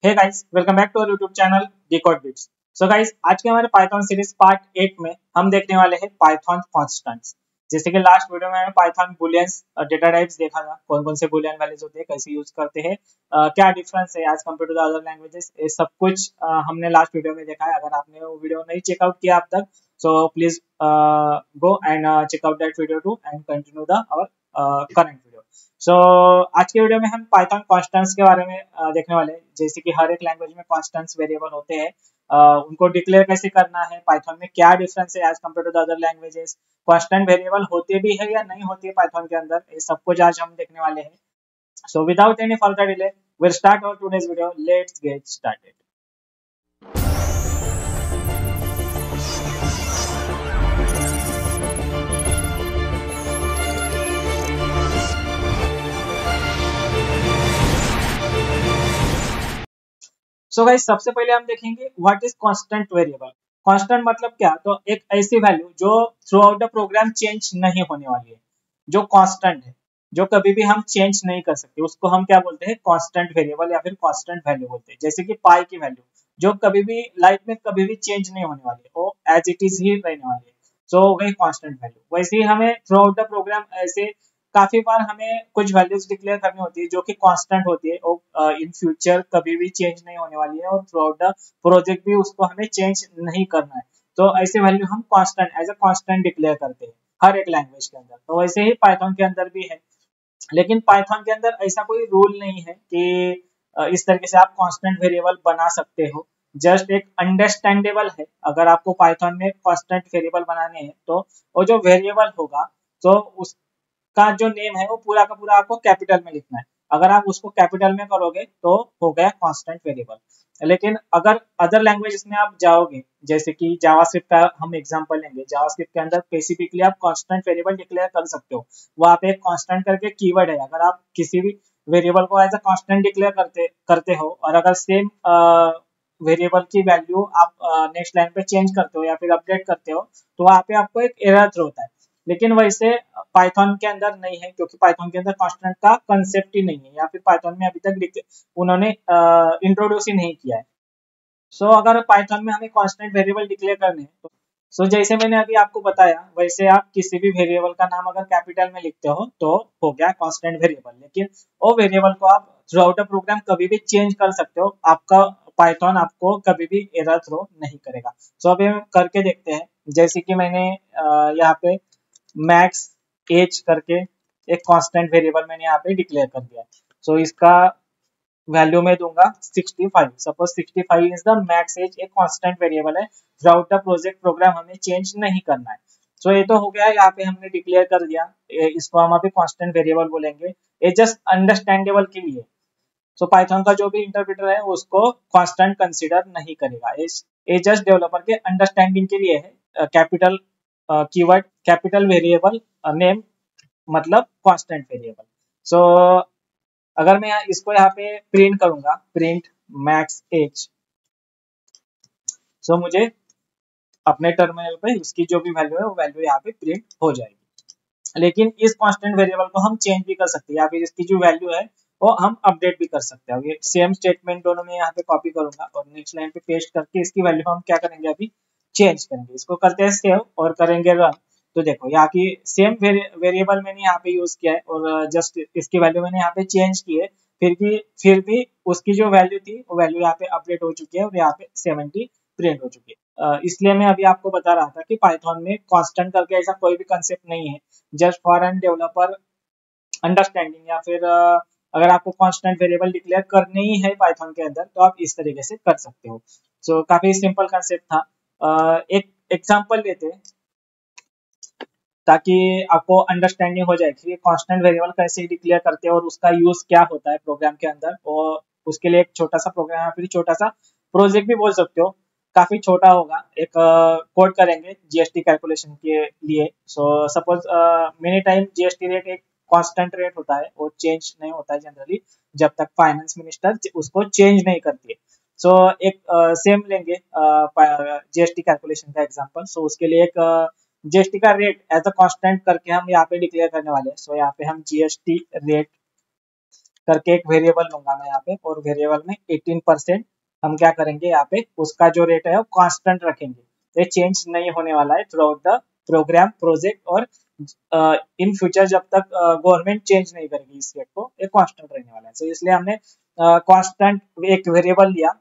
Hey guys, welcome back to our YouTube channel Decode Bits. So guys, आज के हमारे Python series part 8 में हम देखने वाले हैं पाइथन कांस्टेंट्स। जैसे कि लास्ट वीडियो में हमने पाइथन बूलियंस डेटा टाइप्स देखा था, कौन कौन से बूलियन वैल्यूज होते हैं, कैसे यूज करते हैं, क्या डिफरेंस है as compared to the other languages, ये सब कुछ हमने लास्ट वीडियो में देखा है। अगर आपने वो वीडियो नहीं चेकआउट किया अब तक, so please go and check out that video to and continue the our current video. So आज के वीडियो में हम पाइथन कॉन्स्टेंट्स के बारे में देखने वाले हैं। जैसे कि हर एक लैंग्वेज में कॉन्स्टेंट्स वेरिएबल होते हैं, उनको डिक्लेयर कैसे करना है, पाइथन में क्या डिफरेंस है as compared to the other languages, constant variable होते भी है या नहीं होती है पाइथन के अंदर, ये सब कुछ आज हम देखने वाले हैं। So without any further delay will start our today's video. Let's get started. So guys, सबसे पहले हम देखेंगे what is constant variable. Constant मतलब क्या, तो एक ऐसी वैल्यू जो throughout the program change नहीं होने वाली है, जो कांस्टेंट है, जो कभी भी हम चेंज नहीं कर सकते, उसको हम क्या बोलते हैं, कांस्टेंट वेरिएबल या फिर कांस्टेंट वैल्यू बोलते हैं। जैसे कि पाई की वैल्यू जो कभी भी लाइफ में कभी भी चेंज नहीं होने वाली है, वो एज इट इज ही रहने वाली है, सो वही कांस्टेंट वैल्यू। वैसे ही हमें थ्रू आउट द प्रोग्राम ऐसे काफी बार हमें कुछ वैल्यूज डिक्लेयर करनी होती है जो कि कांस्टेंट होती है, और इन फ्यूचर कभी भी चेंज नहीं होने वाली है, और थ्रू आउट द प्रोजेक्ट भी उसको हमें चेंज नहीं करना है। तो ऐसे वैल्यू हम constant as a constant declare करते हैं हर एक लैंग्वेज के अंदर। तो वैसे ही पाइथन के अंदर भी है, लेकिन पाइथन के अंदर ऐसा कोई रूल नहीं है कि इस तरीके से आप कांस्टेंट वेरिएबल बना सकते हो। जस्ट एक अंडरस्टैंडेबल है, अगर आपको पाइथन में कांस्टेंट वेरिएबल बनाने हैं तो वो जो वेरिएबल होगा, तो उस का जो नेम है वो पूरा का पूरा आपको कैपिटल में लिखना है। अगर आप उसको कैपिटल में करोगे तो हो गया कांस्टेंट वेरिएबल। लेकिन अगर अदर लैंग्वेजेस में आप जाओगे, जैसे कि जावास्क्रिप्ट का हम एग्जांपल लेंगे, जावास्क्रिप्ट के अंदर स्पेसिफिकली आप कांस्टेंट वेरिएबल डिक्लेयर कर सकते हो। वहां पे एक कांस्टेंट करके कीवर्ड है, अगर आप किसी भी वेरिएबल को एज अ कांस्टेंट डिक्लेयर करते करते हो, और अगर सेम वेरिएबल की वैल्यू आप नेक्स्ट लाइन पे चेंज करते हो या फिर अपडेट करते हो, तो वहां पे आपको एक एरर थ्रो होता है। लेकिन वैसे पाइथन के अंदर नहीं है, क्योंकि पाइथन के अंदर कांस्टेंट का कंसेप्ट ही नहीं है, या फिर पाइथन में अभी तक उन्होंने इंट्रोड्यूस ही नहीं किया है। सो अगर पाइथन में हमें कांस्टेंट वेरिएबल डिक्लेयर करने हैं, तो जैसे मैंने अभी आपको बताया, वैसे आप किसी भी वेरिएबल का नाम अगर कैपिटल में लिखते हो तो हो गया कांस्टेंट वेरिएबल। लेकिन वो वेरिएबल को आप थ्रू आउट द प्रोग्राम कभी भी चेंज कर सकते हो, आपका पाइथन आपको कभी भी एरर थ्रो नहीं करेगा। सो अभी हम करके देखते हैं। जैसे कि मैंने यहाँ पे मैक्स एज करके एक कांस्टेंट वेरिएबल मैंने यहाँ पे डिक्लेयर कर दिया। सो इसका वैल्यू में दूंगा 65। Suppose 65 is the max age, एक कांस्टेंट वेरिएबल है, throughout the project program हमें चेंज नहीं करना है। सो ये तो हो गया, यहाँ पे हमने डिक्लेयर कर दिया, इसको हम अभी कांस्टेंट वेरिएबल बोलेंगे। ये जस्ट अंडरस्टैंडेबल के लिए, सो पाइथन का जो भी इंटरप्रेटर है उसको कांस्टेंट कंसीडर नहीं करेगा। ये जस्ट डेवलपर के अंडरस्टैंडिंग के लिए है। Capital keyword, capital variable name मतलब कांस्टेंट वेरिएबल। सो अगर मैं इसको यहाँ पे प्रिंट करूंगा, प्रिंट मैक्स एज, सो मुझे अपने टर्मिनल पे उसकी जो भी वैल्यू है वो वैल्यू यहाँ पे प्रिंट हो जाएगी। लेकिन इस कांस्टेंट वेरिएबल को हम चेंज भी कर सकते हैं, या फिर इसकी जो वैल्यू है वो हम अपडेट भी कर सकते हैं। ये सेम स्टेटमेंट दोनों में यहाँ पे कॉपी करूंगा और नेक्स्ट लाइन पे पेस्ट करके इसकी वैल्यू हम क्या करेंगे, अभी चेंज करेंगे। इसको करते हैं सेव और करेंगे रन। तो देखो यहाँ की सेम वेरिएबल मैंने यहाँ पे यूज किया है, और जस्ट इसकी वैल्यू मैंने यहाँ पे चेंज की है, फिर भी उसकी जो वैल्यू थी वो वैल्यू यहाँ पे अपडेट हो चुकी है, और यहाँ पे 70 प्रिंट हो चुकी है। इसलिए मैं अभी आपको बता रहा था कि पाइथन में कांस्टेंट करके ऐसा कोई भी कंसेप्ट नहीं है। Just for an developer understanding, या फिर अगर आपको कांस्टेंट वेरिएबल डिक्लेयर करनी ही है पाइथन के अंदर, तो आप इस तरीके से कर सकते हो। सो काफी सिंपल कंसेप्ट था। एक एग्जांपल लेते हैं ताकि आपको अंडरस्टैंडिंग हो जाए कि कांस्टेंट वेरिएबल कैसे डिक्लेयर करते हैं और उसका यूज क्या होता है प्रोग्राम के अंदर। और उसके लिए एक छोटा सा प्रोग्राम या फिर छोटा सा प्रोजेक्ट भी बोल सकते हो, काफी छोटा होगा। एक कोड करेंगे जीएसटी कैलकुलेशन के लिए। So suppose many time GST rate एक कांस्टेंट रेट होता है, वो चेंज नहीं होता है जनरली जब तक फाइनेंस मिनिस्टर उसको चेंज नहीं करती है। सो एक सेम लेंगे जीएसटी कैलकुलेशन का एग्जांपल। सो उसके लिए एक जीएसटी का रेट एज अ कांस्टेंट करके हम यहाँ पे डिक्लेयर करने वाले हैं। सो यहाँ पे हम जीएसटी रेट करके एक वेरिएबल लूंगा मैं यहाँ पे, और वेरिएबल में 18% हम क्या करेंगे यहाँ पे, उसका जो रेट है वो कांस्टेंट रखेंगे, ये चेंज नहीं होने वाला है throughout the program project, और इन फ्यूचर जब तक गवर्नमेंट चेंज नहीं करेगी इस रेट को, ये कांस्टेंट रहने वाला है। तो इसलिए हमने कांस्टेंट एक वेरिएबल लिया,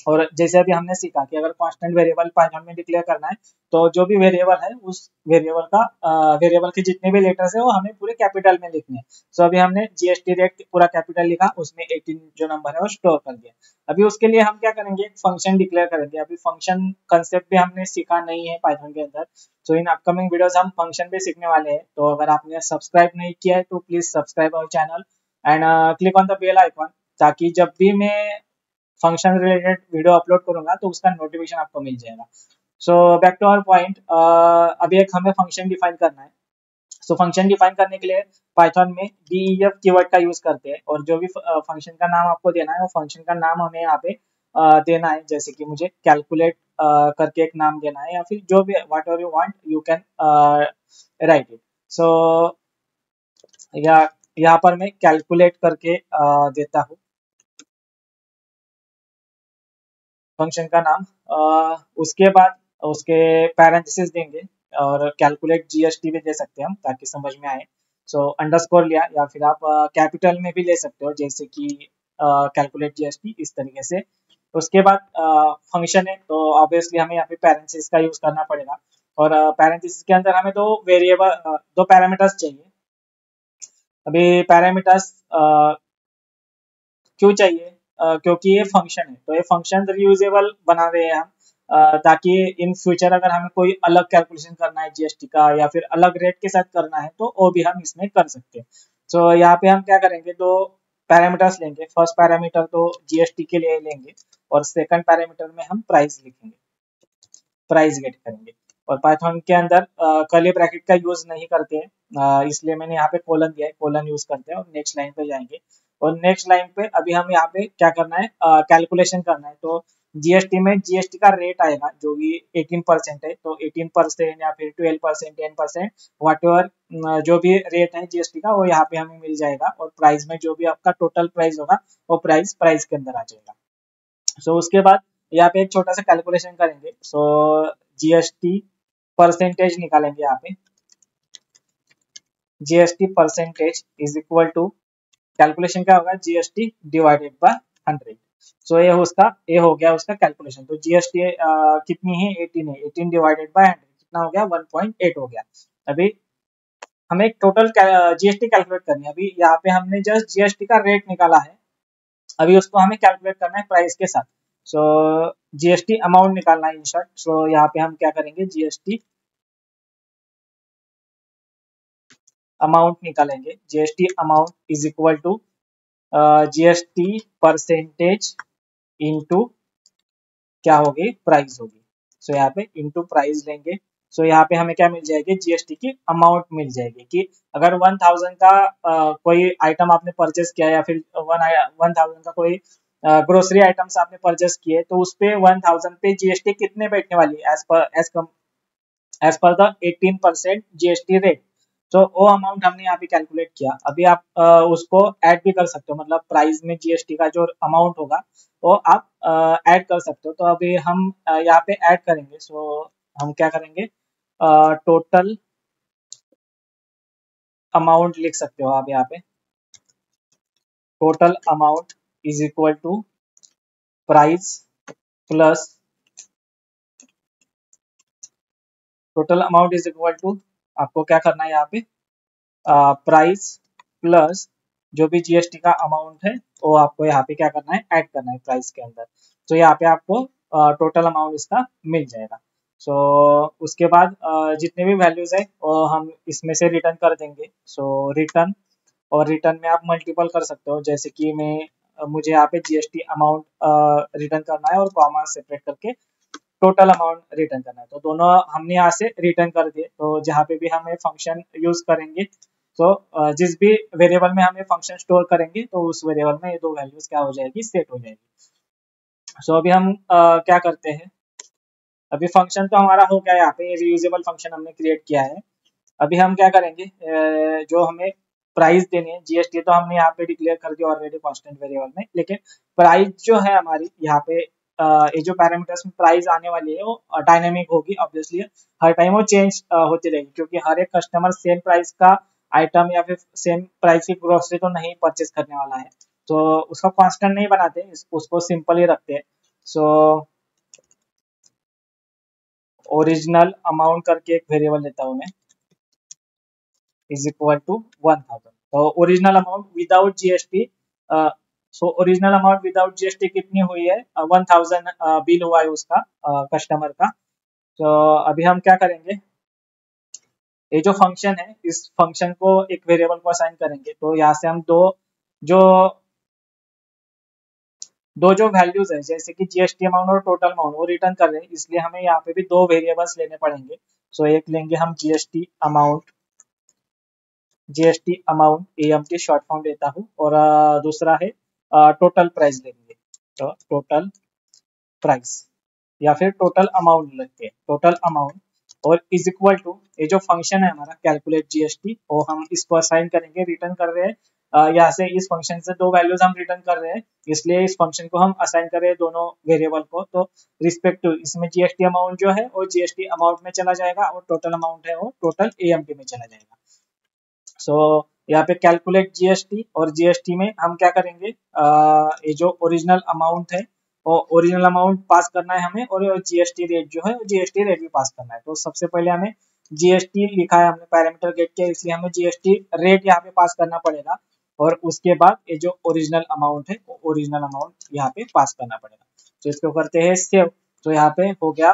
और जैसे अभी हमने सीखा कि अगर कांस्टेंट वेरिएबल पाइथन में डिक्लेयर करना है, तो जो भी वेरिएबल है उस वेरिएबल के जितने भी लेटर्स है वो हमें पूरे कैपिटल में लिखने हैं। सो अभी हमने जीएसटी रेट पूरा कैपिटल लिखा, उसमें 18 जो नंबर है वो स्टोर कर दिया। अभी उसके लिए हम क्या करेंगे, फंक्शन डिक्लेयर करेंगे। अभी फंक्शन कंसेप्ट भी हमने सीखा नहीं है पाइथन के अंदर, सो इन अपकमिंग वीडियोस हम फंक्शन भी सीखने वाले हैं। तो अगर आपने सब्सक्राइब नहीं किया है तो please subscribe our channel and click on the bell icon, ताकि जब भी मैं फंक्शन रिलेटेड वीडियो अपलोड करूंगा तो उसका नोटिफिकेशन आपको मिल जाएगा। So back to our point, अभी एक हमें फंक्शन डिफाइन करना है। सो फंक्शन डिफाइन करने के लिए पाइथन में डीईएफ कीवर्ड का यूज करते हैं, और जो भी फंक्शन का नाम आपको देना है वो फंक्शन का नाम हमें यहाँ पे देना है। जैसे कि मुझे कैलकुलेट करके एक नाम देना है, या फिर जो भी whatever you want you can write it. So यहाँ पर मैं कैलकुलेट करके देता हूँ फंक्शन का नाम। उसके बाद उसके पैरेंथेसिस देंगे, और कैलकुलेट जीएसटी भी दे सकते हैं हम, ताकि समझ में आए। सो अंडरस्कोर लिया, या फिर आप कैपिटल में भी ले सकते हो, जैसे कि कैलकुलेट जीएसटी, इस तरीके से। उसके बाद फंक्शन है तो ऑब्वियसली हमें यहाँ पे पैरेंथेसिस का यूज करना पड़ेगा, और पैरेंथेसिस के अंदर हमें दो पैरामीटर्स चाहिए। अभी पैरामीटर्स क्यों चाहिए, क्योंकि ये फंक्शन है, तो ये फंक्शन रियूजेबल बना रहे हैं हम, ताकि इन फ्यूचर अगर हमें कोई अलग कैलकुलेशन करना है जीएसटी का, या फिर अलग रेट के साथ करना है, तो वो भी हम इसमें कर सकते हैं। सो यहाँ पे हम क्या करेंगे, दो पैरामीटर्स लेंगे। फर्स्ट पैरामीटर तो जीएसटी के लिए लेंगे, और सेकंड पैरामीटर में हम प्राइस लिखेंगे, प्राइस गेट करेंगे। और पाइथन के अंदर कर्ली ब्रैकेट का यूज नहीं करते हैं, इसलिए मैंने यहाँ पे कोलन दिया है, कोलन यूज करते हैं। और नेक्स्ट लाइन पे जाएंगे, और नेक्स्ट लाइन पे अभी हम यहाँ पे क्या करना है, कैलकुलेशन करना है। तो जीएसटी में जीएसटी का रेट आएगा जो भी 18% है, तो 18% या फिर 12%, 10%, वट एवर जो भी रेट है जीएसटी का, वो यहाँ पे हमें मिल जाएगा। और प्राइस में जो भी आपका टोटल प्राइस होगा वो प्राइस के अंदर आ जाएगा। सो उसके बाद यहाँ पे एक छोटा सा कैलकुलेशन करेंगे। सो जीएसटी परसेंटेज निकालेंगे यहाँ पे, GST percentage is equal to, calculation क्या होगा, जीएसटी डिवाइडेड बाय 100। सो ये हो गया उसका कैलकुलेशन। तो जीएसटी कितनी है, 18 है, 18 डिवाइडेड बाय 100 कितना हो गया, 1.8 हो गया। अभी हमें एक टोटल जीएसटी कैलकुलेट करनी है। अभी यहाँ पे हमने जस्ट जीएसटी का रेट निकाला है, अभी उसको हमें कैलकुलेट करना है प्राइस के साथ। सो जीएसटी अमाउंट निकालना है इन शॉर्ट। सो यहाँ पे हम क्या करेंगे, जीएसटी अमाउंट निकालेंगे। GST amount is equal to GST percentage into क्या होगी, प्राइस होगी। सो यहाँ पे इनटू प्राइस लेंगे। सो यहाँ पे हमें क्या मिल जाएगी, जीएसटी की अमाउंट मिल जाएगी, कि अगर 1000 का कोई आइटम आपने परचेस किया, या फिर 1000 का कोई ग्रोसरी आइटम्स आपने परचेस किए, तो उस पे 1000 पे जीएसटी कितने बैठने वाली है, as per the 18% GST rate. तो वो अमाउंट हमने यहाँ पे कैलकुलेट किया। अभी आप उसको ऐड भी कर सकते हो, मतलब प्राइस में जीएसटी का जो अमाउंट होगा वो आप ऐड कर सकते हो। तो अभी हम यहाँ पे ऐड करेंगे। सो हम क्या करेंगे, टोटल अमाउंट लिख सकते हो आप यहाँ पे, total amount is equal to price plus, total amount is equal to, आपको क्या करना है यहाँ पे, प्राइस प्लस जो भी जीएसटी का अमाउंट है वो आपको यहाँ पे क्या करना है, ऐड करना है प्राइस के अंदर। तो यहाँ पे आपको टोटल अमाउंट इसका मिल जाएगा। सो उसके बाद जितने भी वैल्यूज है वो हम इसमें से रिटर्न कर देंगे। सो रिटर्न, और रिटर्न में आप मल्टीपल कर सकते हो, जैसे कि मुझे यहाँ पे जीएसटी अमाउंट रिटर्न करना है, और कॉमा सेपरेट करके टोटल अमाउंट रिटर्न करना है। तो दोनों हमने यहाँ से रिटर्न कर दिए। तो जहाँ पे भी हमें फंक्शन यूज करेंगे, तो जिस भी वेरिएबल में हमें फंक्शन स्टोर करेंगे, तो उस वेरिएबल में ये दो वैल्यूज क्या हो जाएगी, सेट हो जाएगी। सो अभी हम क्या करते हैं, अभी फंक्शन तो हमारा हो गया, यहाँ पे रियूजेबल फंक्शन हमने क्रिएट किया है। अभी हम क्या करेंगे, जो हमें प्राइस देनी है, जीएसटी तो हमने यहाँ पे डिक्लेयर कर दिया ऑलरेडी कांस्टेंट वेरिएबल में, लेकिन प्राइस जो है हमारी यहाँ पे ये जो पैरामीटर्स में प्राइस आने वाली है वो डायनेमिक होगी ऑब्वियसली, हर टाइम वो चेंज होती रहेगी, क्योंकि हर एक कस्टमर सेम प्राइस का आइटम या फिर सेम प्राइस की ग्रोसरी तो नहीं परचेज करने वाला है, तो उसका कांस्टेंट नहीं बनाते, उसको सिंपल ही रखते हैं। सो ओरिजिनल अमाउंट करके एक वेरिएबल लेता हूँ मैं, इज इक्वल टू 1000। तो original amount without GST, so original amount without GST कितनी हुई है, 1000 बिल हुआ है उसका कस्टमर का। तो अभी हम क्या करेंगे, ये जो फंक्शन है इस फंक्शन को एक वेरिएबल को असाइन करेंगे, तो यहाँ से हम जो जो वैल्यूज है जैसे कि जीएसटी अमाउंट और टोटल अमाउंट वो रिटर्न कर रहे हैं, इसलिए हमें यहाँ पे भी दो वेरिएबल्स लेने पड़ेंगे। सो एक लेंगे हम GST amount AMT short form लेता हूँ, और दूसरा है टोटल प्राइस लेंगे, तो टोटल प्राइस या फिर टोटल अमाउंट लगते हैं, टोटल अमाउंट, और इज इक्वल टू ये जो फंक्शन है हमारा कैलकुलेट जीएसटी, वो हम इसको असाइन करेंगे, रिटर्न कर रहे हैं यहाँ से इस फंक्शन से दो वैल्यूज हम रिटर्न कर रहे हैं, इसलिए इस फंक्शन को हम असाइन कर रहे हैं दोनों वेरिएबल को, तो रिस्पेक्टिव इसमें जीएसटी अमाउंट जो है वो जीएसटी अमाउंट में चला जाएगा और टोटल अमाउंट है वो टोटल एएमटी में चला जाएगा। सो यहाँ पे कैलकुलेट जीएसटी, और जीएसटी में हम क्या करेंगे, ये जो ओरिजिनल अमाउंट है वो ओरिजिनल अमाउंट पास करना है हमें, और जीएसटी रेट जो है जीएसटी रेट भी पास करना है। तो सबसे पहले हमें जीएसटी लिखा है हमने पैरामीटर गेट किया, इसलिए हमें जीएसटी रेट यहाँ पे पास करना पड़ेगा, और उसके बाद ये जो ओरिजिनल अमाउंट है वो ओरिजिनल अमाउंट यहाँ पे पास करना पड़ेगा। तो इसको करते हैं सेव, तो यहाँ पे हो गया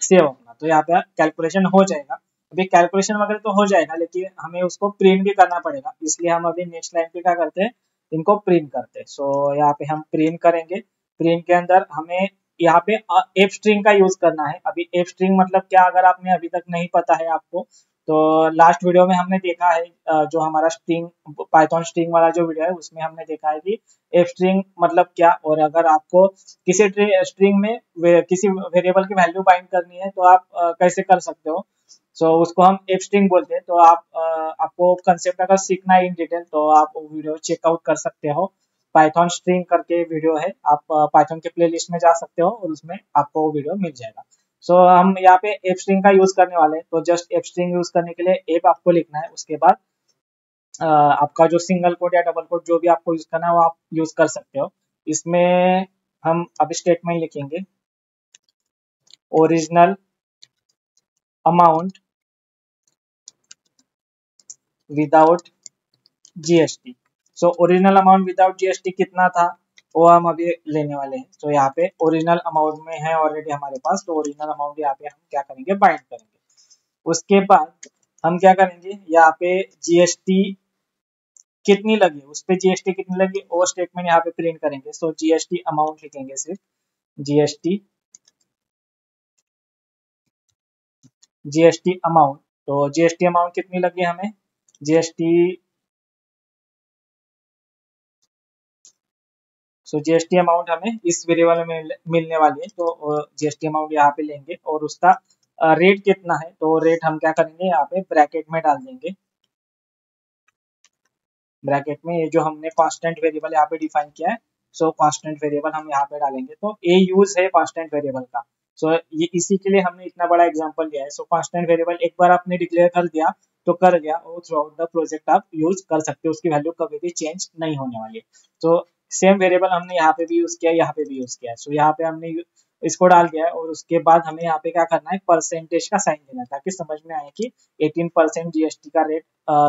सेव अपना, तो यहाँ पे कैलकुलेशन हो जाएगा। अभी कैलकुलेशन वगैरह तो हो जाएगा, लेकिन हमें उसको प्रिंट भी करना पड़ेगा, इसलिए हम अभी नेक्स्ट लाइन पे क्या करते हैं, इनको प्रिंट करते हैं। सो यहाँ पे हम प्रिंट करेंगे, प्रिंट के अंदर हमें यहाँ पे एफ स्ट्रिंग का यूज करना है। अभी एफ स्ट्रिंग मतलब क्या, अगर आपने अभी तक नहीं पता है आपको, तो लास्ट वीडियो में हमने देखा है, जो हमारा स्ट्रिंग पाइथन स्ट्रिंग वाला जो वीडियो है उसमें हमने देखा है कि एफ स्ट्रिंग मतलब क्या, और अगर आपको किसी स्ट्रिंग में किसी वेरिएबल की वैल्यू बाइंड करनी है तो आप कैसे कर सकते हो, सो उसको हम एफ स्ट्रिंग बोलते हैं। तो आपको कंसेप्ट अगर सीखना है इन डिटेल तो आप वो वीडियो चेकआउट कर सकते हो, पाइथन स्ट्रिंग करके वीडियो है, आप पाइथन के प्लेलिस्ट में जा सकते हो और उसमें आपको वो वीडियो मिल जाएगा। सो हम यहाँ पे एफ स्ट्रिंग का यूज करने वाले हैं, तो जस्ट एफ स्ट्रिंग यूज करने के लिए एफ आपको लिखना है, उसके बाद आपका जो सिंगल कोड या डबल कोड जो भी आपको यूज करना है वो आप यूज कर सकते हो। इसमें हम अभी स्टेटमेंट लिखेंगे original amount without GST. So original amount without GST कितना था वो हम अभी लेने वाले हैं। तो यहाँ पे ओरिजिनल अमाउंट में है ऑलरेडी हमारे पास, तो ओरिजिनल अमाउंट यहाँ पे हम क्या करेंगे, बाइंड करेंगे। उसके बाद हम क्या करेंगे, यहाँ पे जीएसटी कितनी लगी उस पे जीएसटी कितनी लगी वो स्टेटमेंट यहाँ पे प्रिंट करेंगे। सो जीएसटी अमाउंट लिखेंगे, सिर्फ जीएसटी अमाउंट, तो जीएसटी अमाउंट कितनी लगी हमें, जीएसटी जीएसटी अमाउंट हमें इस वेरिएबल में मिलने वाली है, तो जीएसटी अमाउंट यहाँ पे लेंगे, और उसका रेट कितना है, तो रेट हम क्या करेंगे यहाँ पे ब्रैकेट में डाल देंगे, ब्रैकेट में ये जो हमने कांस्टेंट वेरिएबल यहाँ पे डिफाइन किया है, सो कांस्टेंट वेरिएबल हम यहाँ पे डालेंगे। तो ये यूज है कांस्टेंट वेरिएबल का, सो ये इसी के लिए हमने इतना बड़ा एग्जांपल लिया है। सो कांस्टेंट वेरिएबल एक बार आपने डिक्लेयर कर दिया तो कर गया, और थ्रू आउट द प्रोजेक्ट आप यूज कर सकते हो, उसकी वैल्यू कभी भी चेंज नहीं होने वाली है। तो सेम वेरिएबल हमने यहाँ पे भी यूज किया, यहाँ पे भी यूज किया है। सो यहाँ पे हमने इसको डाल दिया है, और उसके बाद हमें यहाँ पे क्या करना है, परसेंटेज का साइन देना है, ताकि समझ में आए कि 18% जीएसटी का रेट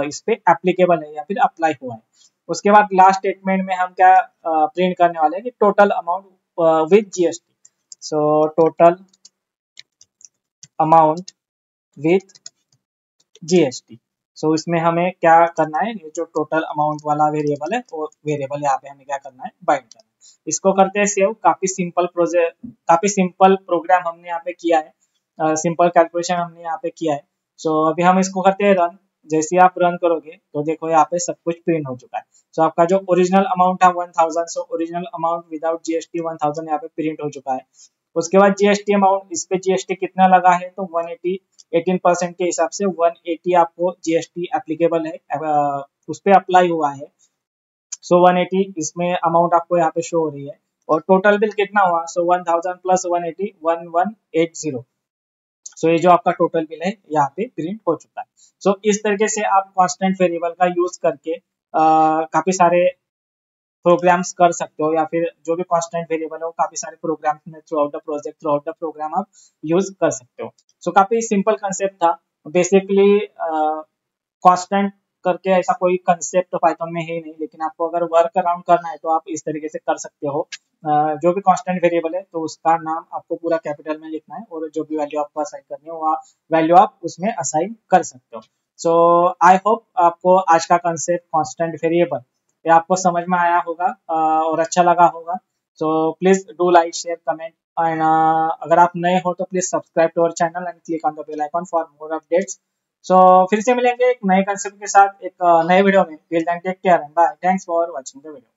इस पे एप्लीकेबल है या फिर अप्लाई हुआ है। उसके बाद लास्ट स्टेटमेंट में हम क्या प्रिंट करने वाले हैं कि total amount with GST. So total amount with GST. So इसमें हमें क्या करना है, ये जो टोटल अमाउंट वाला वेरिएबल है वो वेरिएबल यहाँ पे हमें क्या करना है, बाइंड करना है। इसको करते हैं सेव। काफी सिंपल काफी सिंपल प्रोग्राम हमने यहाँ पे किया है, सिंपल कैलकुलेशन हमने यहाँ पे किया है। सो अभी हम इसको करते हैं रन। जैसे आप रन करोगे तो देखो यहाँ पे सब कुछ प्रिंट हो चुका है। सो आपका जो ओरिजिनल अमाउंट था 1000, सो ओरिजिनल अमाउंट विदाउट जीएसटी 1000 यहाँ पे प्रिंट हो चुका है। उसके बाद जीएसटी अमाउंट, इस पे जीएसटी कितना लगा है, तो 180 18% के हिसाब से 180 आपको जीएसटी एप्लीकेबल है उस पर अप्लाई हुआ है। सो 180 इसमें अमाउंट आपको यहाँ पे शो हो रही है, और टोटल बिल कितना हुआ, सो 1000 प्लस 180 1180। सो ये जो आपका टोटल बिल है यहाँ पे प्रिंट हो चुका है। सो इस तरीके से आप कांस्टेंट वेरिएबल का यूज करके काफी सारे प्रोग्राम्स कर सकते हो, या फिर जो भी कांस्टेंट वेरिएबल है वो काफी सारे प्रोग्राम्स में throughout the project, throughout the program आप यूज कर सकते हो। सो काफी सिंपल कंसेप्ट था बेसिकली। कांस्टेंट करके ऐसा कोई कंसेप्ट पाइथन में है नहीं, लेकिन आपको अगर वर्क अराउंड करना है तो आप इस तरीके से कर सकते हो। जो भी कांस्टेंट वेरिएबल है तो उसका नाम आपको पूरा कैपिटल में लिखना है, और जो भी वैल्यू आपको असाइन करनी है वो वैल्यू आप उसमें असाइन कर सकते हो। सो आई होप आपको आज का कंसेप्ट कांस्टेंट वेरिएबल ये आपको समझ में आया होगा और अच्छा लगा होगा। So please do like, share, comment, and अगर आप नए हो तो please subscribe to our channel and click on the bell icon for more updates. So फिर से मिलेंगे एक नए कंसेप्ट के साथ एक नए वीडियो में। Till then take care and bye, thanks for watching the video.